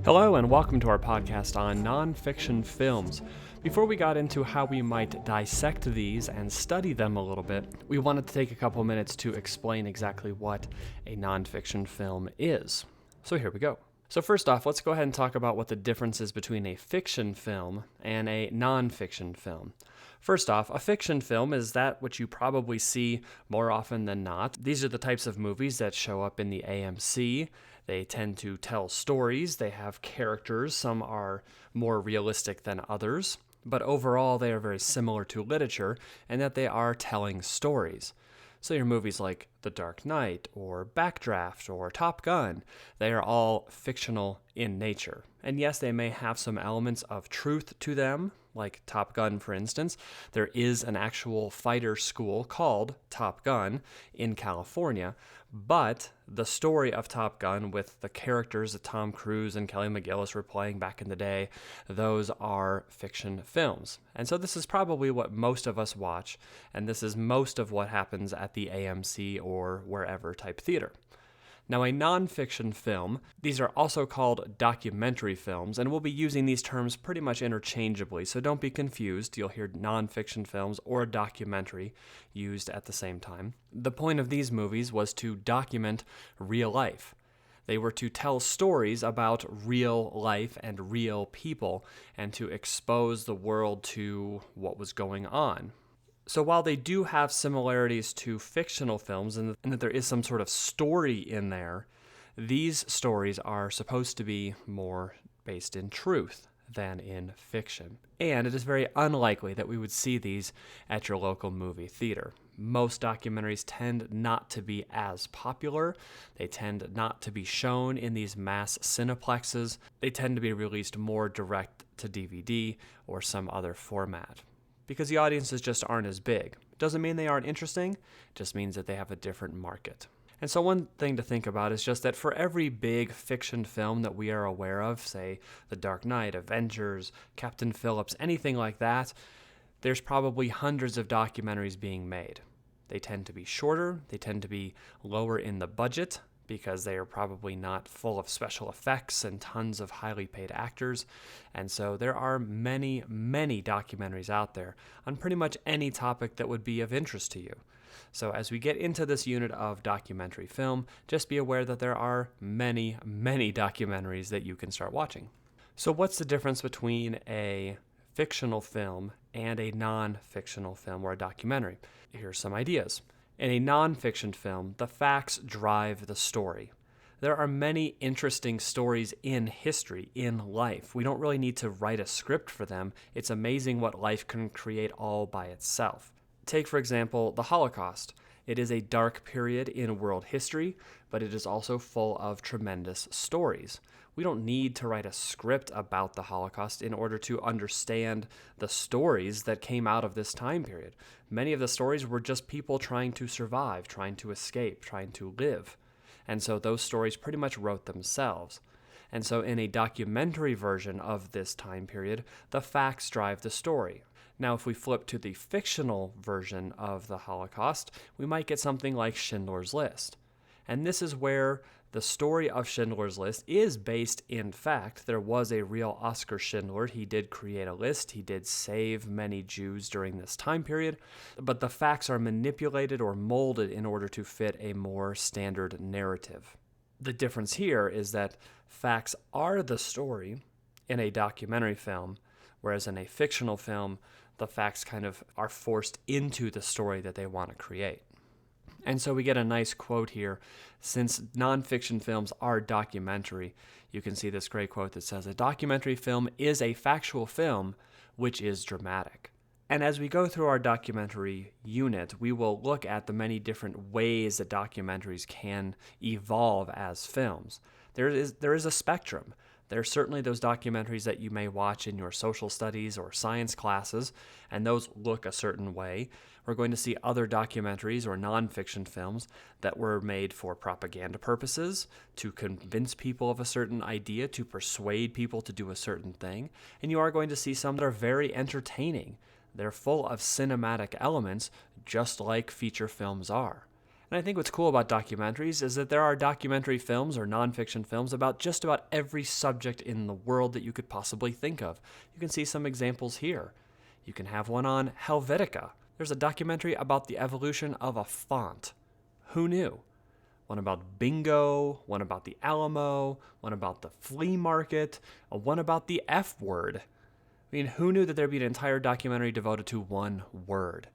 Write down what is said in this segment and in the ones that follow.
Hello and welcome to our podcast on nonfiction films. Before we got into how we might dissect these and study them a little bit, we wanted to take a couple minutes to explain exactly what a nonfiction film is. So here we go. So first off, let's go ahead and talk about what the difference is between a fiction film and a nonfiction film. First off, a fiction film is that which you probably see more often than not. These are the types of movies that show up in the AMC. They tend to tell stories, they have characters, some are more realistic than others, but overall they are very similar to literature in that they are telling stories. So your movies like The Dark Knight or Backdraft or Top Gun, they are all fictional in nature. And yes, they may have some elements of truth to them, like Top Gun, for instance. There is an actual fighter school called Top Gun in California, but the story of Top Gun with the characters that Tom Cruise and Kelly McGillis were playing back in the day, those are fiction films. And so this is probably what most of us watch, and this is most of what happens at the AMC or wherever type theater. Now, a nonfiction film, these are also called documentary films, and we'll be using these terms pretty much interchangeably, so don't be confused. You'll hear nonfiction films or documentary used at the same time. The point of these movies was to document real life. They were to tell stories about real life and real people, and to expose the world to what was going on. So while they do have similarities to fictional films and that there is some sort of story in there, these stories are supposed to be more based in truth than in fiction. And it is very unlikely that we would see these at your local movie theater. Most documentaries tend not to be as popular. They tend not to be shown in these mass cineplexes. They tend to be released more direct to DVD or some other format, because the audiences just aren't as big. Doesn't mean they aren't interesting, it just means that they have a different market. And so one thing to think about is just that for every big fiction film that we are aware of, say The Dark Knight, Avengers, Captain Phillips, anything like that, there's probably hundreds of documentaries being made. They tend to be shorter, they tend to be lower in the budget, because they are probably not full of special effects and tons of highly paid actors. And so there are many, many documentaries out there on pretty much any topic that would be of interest to you. So as we get into this unit of documentary film, just be aware that there are many, many documentaries that you can start watching. So what's the difference between a fictional film and a non-fictional film or a documentary? Here's some ideas. In a nonfiction film, the facts drive the story. There are many interesting stories in history, in life. We don't really need to write a script for them. It's amazing what life can create all by itself. Take, for example, the Holocaust. It is a dark period in world history, but it is also full of tremendous stories. We don't need to write a script about the Holocaust in order to understand the stories that came out of this time period. Many of the stories were just people trying to survive, trying to escape, trying to live. And so those stories pretty much wrote themselves. And so in a documentary version of this time period, the facts drive the story. Now, if we flip to the fictional version of the Holocaust, we might get something like Schindler's List. And this is where the story of Schindler's List is based in fact. There was a real Oskar Schindler. He did create a list. He did save many Jews during this time period. But the facts are manipulated or molded in order to fit a more standard narrative. The difference here is that facts are the story in a documentary film, whereas in a fictional film, the facts kind of are forced into the story that they want to create. And so we get a nice quote here. Since nonfiction films are documentary, you can see this great quote that says, "A documentary film is a factual film which is dramatic." And as we go through our documentary unit, we will look at the many different ways that documentaries can evolve as films. There is a spectrum. There are certainly those documentaries that you may watch in your social studies or science classes, and those look a certain way. We're going to see other documentaries or nonfiction films that were made for propaganda purposes, to convince people of a certain idea, to persuade people to do a certain thing. And you are going to see some that are very entertaining. They're full of cinematic elements, just like feature films are. And I think what's cool about documentaries is that there are documentary films or nonfiction films about just about every subject in the world that you could possibly think of. You can see some examples here. You can have one on Helvetica. There's a documentary about the evolution of a font. Who knew? One about bingo, one about the Alamo, one about the flea market, one about the F word. I mean, who knew that there'd be an entire documentary devoted to one word?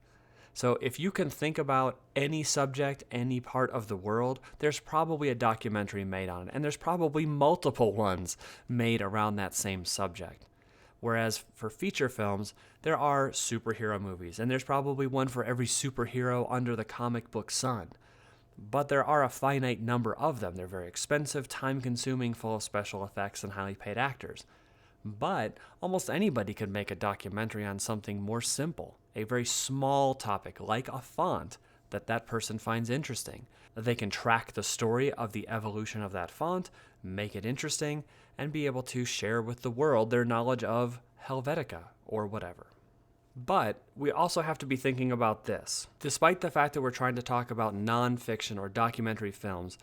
So if you can think about any subject, any part of the world, there's probably a documentary made on it, and there's probably multiple ones made around that same subject. Whereas for feature films, there are superhero movies, and there's probably one for every superhero under the comic book sun. But there are a finite number of them. They're very expensive, time-consuming, full of special effects, and highly paid actors. But almost anybody could make a documentary on something more simple, a very small topic like a font that person finds interesting. They can track the story of the evolution of that font, make it interesting, and be able to share with the world their knowledge of Helvetica or whatever. But we also have to be thinking about this. Despite the fact that we're trying to talk about nonfiction or documentary films,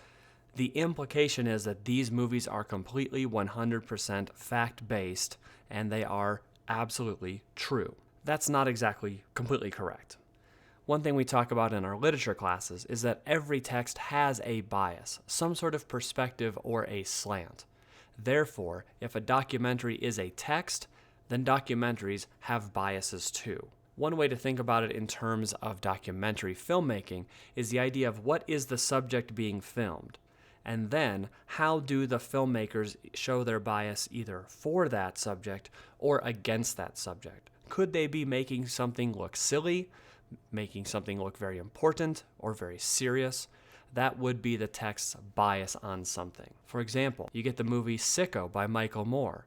the implication is that these movies are completely 100% fact-based and they are absolutely true. That's not exactly completely correct. One thing we talk about in our literature classes is that every text has a bias, some sort of perspective or a slant. Therefore, if a documentary is a text, then documentaries have biases too. One way to think about it in terms of documentary filmmaking is the idea of what is the subject being filmed, and then how do the filmmakers show their bias either for that subject or against that subject. Could they be making something look silly, making something look very important or very serious? That would be the text's bias on something. For example, you get the movie Sicko by Michael Moore.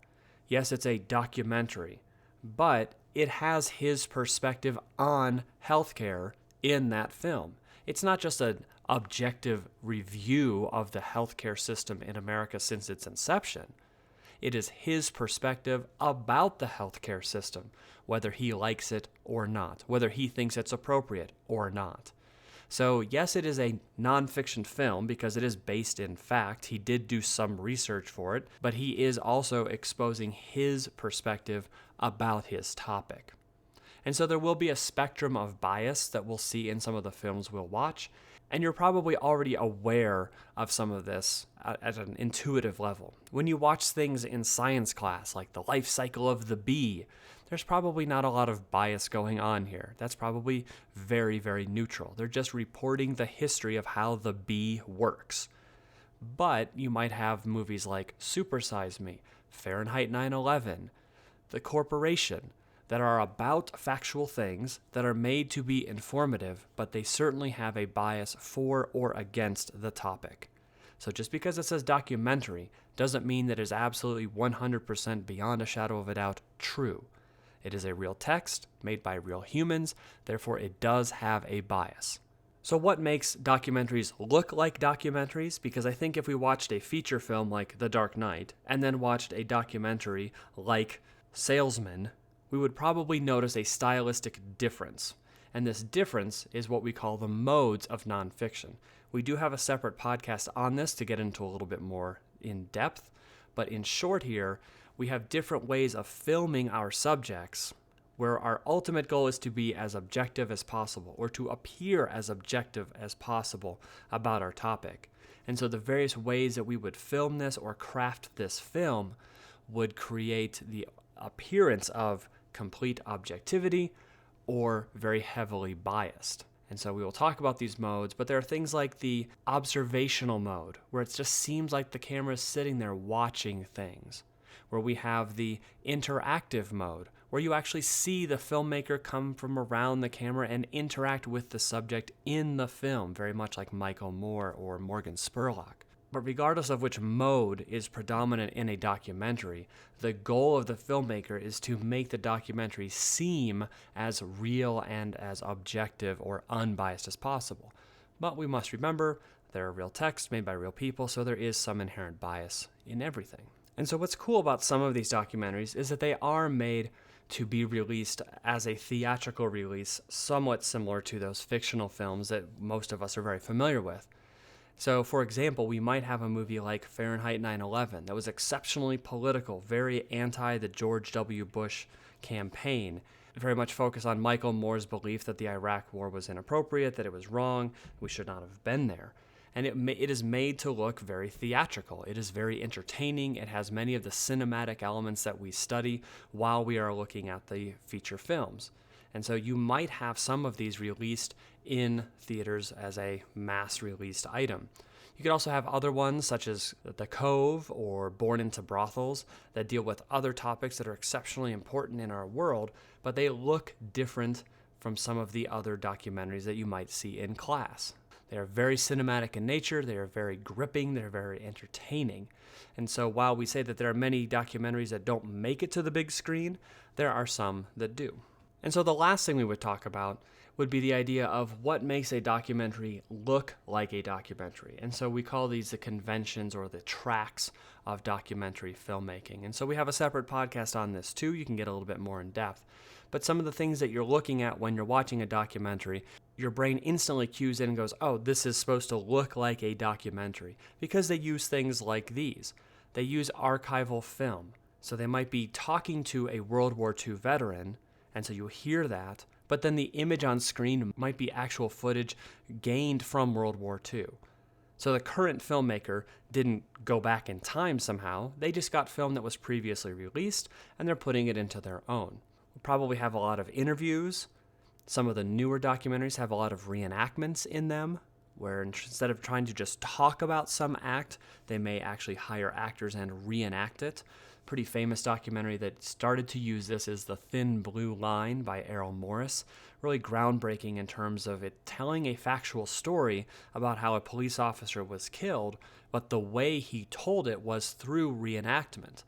Yes, it's a documentary, but it has his perspective on healthcare in that film. It's not just an objective review of the healthcare system in America since its inception. It is his perspective about the healthcare system, whether he likes it or not, whether he thinks it's appropriate or not. So yes, it is a nonfiction film because it is based in fact. He did do some research for it, but he is also exposing his perspective about his topic. And so there will be a spectrum of bias that we'll see in some of the films we'll watch, and you're probably already aware of some of this at an intuitive level. When you watch things in science class, like the life cycle of the bee, there's probably not a lot of bias going on here. That's probably very, very neutral. They're just reporting the history of how the bee works. But you might have movies like Super Size Me, Fahrenheit 9/11, The Corporation, that are about factual things that are made to be informative, but they certainly have a bias for or against the topic. So just because it says documentary doesn't mean that it is absolutely 100% beyond a shadow of a doubt true. It is a real text made by real humans, therefore it does have a bias. So what makes documentaries look like documentaries? Because I think if we watched a feature film like The Dark Knight and then watched a documentary like Salesman, we would probably notice a stylistic difference. And this difference is what we call the modes of nonfiction. We do have a separate podcast on this to get into a little bit more in depth, but in short here, we have different ways of filming our subjects where our ultimate goal is to be as objective as possible or to appear as objective as possible about our topic. And so the various ways that we would film this or craft this film would create the appearance of complete objectivity or very heavily biased. And so we will talk about these modes, but there are things like the observational mode, where it just seems like the camera is sitting there watching things, where we have the interactive mode, where you actually see the filmmaker come from around the camera and interact with the subject in the film, very much like Michael Moore or Morgan Spurlock. But regardless of which mode is predominant in a documentary, the goal of the filmmaker is to make the documentary seem as real and as objective or unbiased as possible. But we must remember, there are real texts made by real people, so there is some inherent bias in everything. And so what's cool about some of these documentaries is that they are made to be released as a theatrical release, somewhat similar to those fictional films that most of us are very familiar with. So, for example, we might have a movie like Fahrenheit 9/11 that was exceptionally political, very anti the George W. Bush campaign, very much focused on Michael Moore's belief that the Iraq War was inappropriate, that it was wrong, we should not have been there. And it is made to look very theatrical. It is very entertaining. It has many of the cinematic elements that we study while we are looking at the feature films. And so you might have some of these released in theaters as a mass-released item. You could also have other ones, such as The Cove or Born into Brothels, that deal with other topics that are exceptionally important in our world, but they look different from some of the other documentaries that you might see in class. They are very cinematic in nature, they are very gripping, they're very entertaining. And so while we say that there are many documentaries that don't make it to the big screen, there are some that do. And so the last thing we would talk about would be the idea of what makes a documentary look like a documentary. And so we call these the conventions or the tracks of documentary filmmaking. And so we have a separate podcast on this too. You can get a little bit more in depth. But some of the things that you're looking at when you're watching a documentary, your brain instantly cues in and goes, oh, this is supposed to look like a documentary, because they use things like these. They use archival film. So they might be talking to a World War II veteran, and so you hear that, but then the image on screen might be actual footage gained from World War II. So the current filmmaker didn't go back in time somehow. They just got film that was previously released, and they're putting it into their own. We'll probably have a lot of interviews. Some of the newer documentaries have a lot of reenactments in them, where instead of trying to just talk about some act, they may actually hire actors and reenact it. Pretty famous documentary that started to use this is The Thin Blue Line by Errol Morris. Really groundbreaking in terms of it telling a factual story about how a police officer was killed, but the way he told it was through reenactment.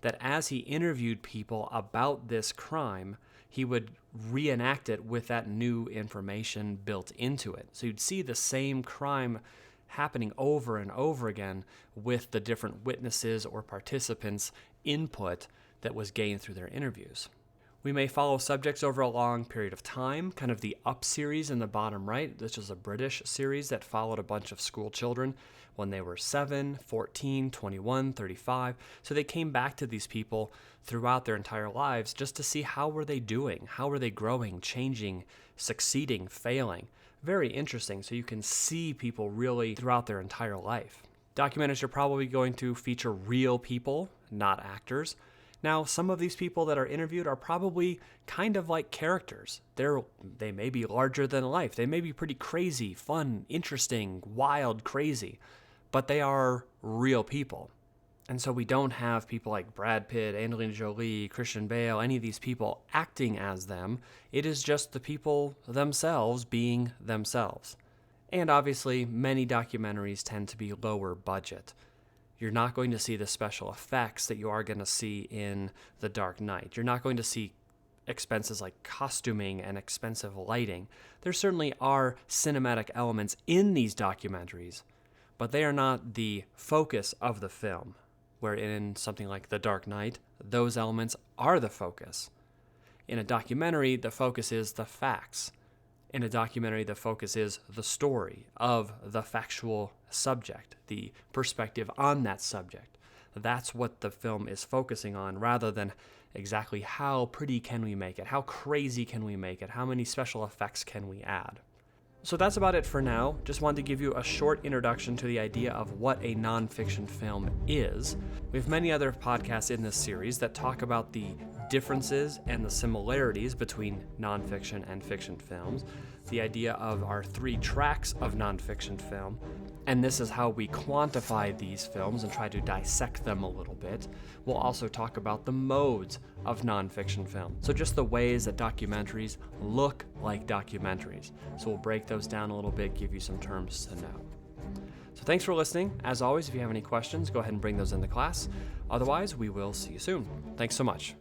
That as he interviewed people about this crime, he would reenact it with that new information built into it. So you'd see the same crime happening over and over again with the different witnesses or participants' input that was gained through their interviews. We may follow subjects over a long period of time, kind of the Up series in the bottom right. This was a British series that followed a bunch of school children when they were 7, 14, 21, 35. So they came back to these people throughout their entire lives just to see how were they doing, how were they growing, changing, succeeding, failing. Very interesting, so you can see people really throughout their entire life. Documentaries are probably going to feature real people, not actors. Now, some of these people that are interviewed are probably kind of like characters. They may be larger than life. They may be pretty crazy, fun, interesting, wild, crazy, but they are real people. And so we don't have people like Brad Pitt, Angelina Jolie, Christian Bale, any of these people acting as them. It is just the people themselves being themselves. And obviously, many documentaries tend to be lower budget. You're not going to see the special effects that you are going to see in The Dark Knight. You're not going to see expenses like costuming and expensive lighting. There certainly are cinematic elements in these documentaries, but they are not the focus of the film. Where in something like The Dark Knight, those elements are the focus. In a documentary, the focus is the facts. In a documentary, the focus is the story of the factual subject, the perspective on that subject. That's what the film is focusing on, rather than exactly how pretty can we make it, how crazy can we make it, how many special effects can we add. So that's about it for now. Just wanted to give you a short introduction to the idea of what a nonfiction film is. We have many other podcasts in this series that talk about the differences and the similarities between nonfiction and fiction films, the idea of our 3 tracks of nonfiction film, and this is how we quantify these films and try to dissect them a little bit. We'll also talk about the modes of nonfiction film, so just the ways that documentaries look like documentaries. So we'll break those down a little bit, give you some terms to know. So thanks for listening. As always, if you have any questions, go ahead and bring those into class. Otherwise, we will see you soon. Thanks so much.